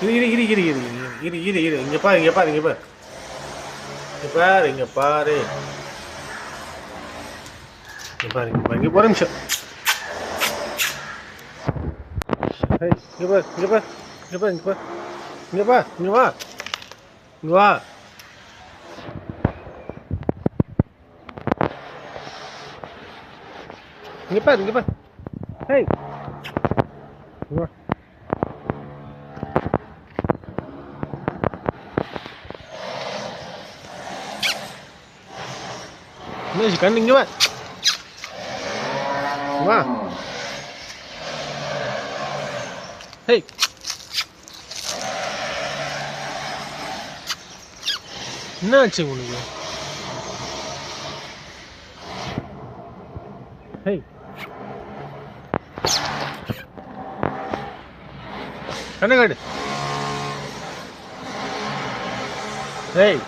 இரு இரு இரு இரு இரு இரு இரு இரு இங்க பாரு இங்க பாரு இங்க பாரு இங்க பாரு இங்க பாரு இங்க பாரு இங்க பாரு இங்க ஒரு நிமிஷம். இங்க பாரு இங்க பாரு இங்க பாரு இங்க பாரு இங்க வா இங்க வா இங்க வா. இங்க பாரு இங்க பாரு. ஹேய் இங்க வா. என்ன கண்ணு இங்க வா வா. ஹேய் என்ன ஆச்சு உனக்கு? ஹேய் கண்ணு காடு. ஹேய்